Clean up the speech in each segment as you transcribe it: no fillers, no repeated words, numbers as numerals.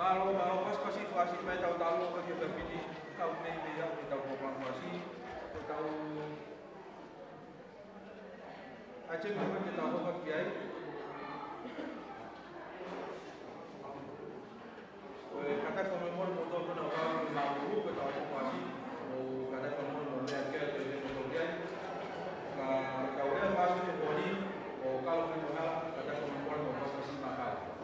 Kalau pas situasi mai tahu ke kita pilih tahu nih dia kita program situasi tahu aja memang kita tahu kan biaya kata komemor motor pun orang lalu kita tahu situasi kata komemor motor yang kita kemudian kalau dia pas itu body kalau kita kata komemor motor pasti bakal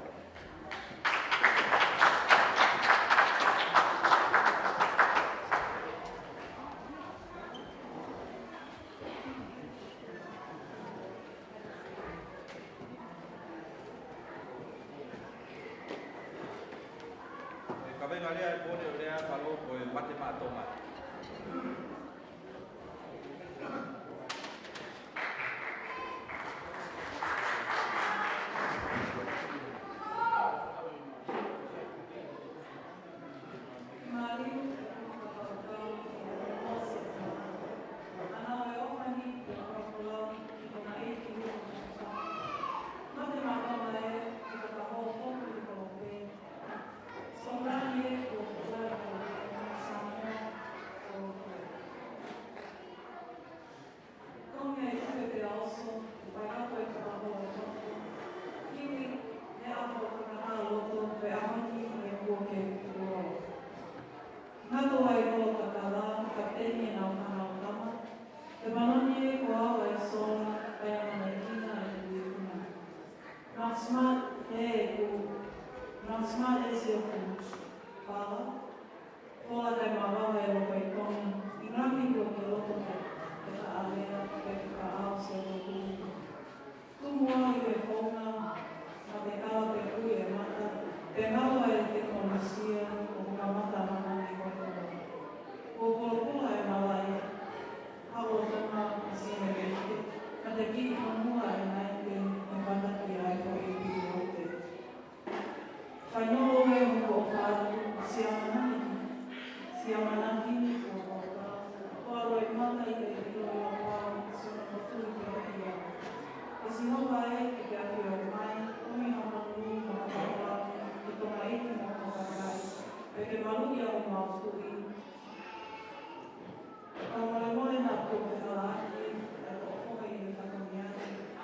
Kalian boleh dia kalau boleh matematika.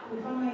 Ufanga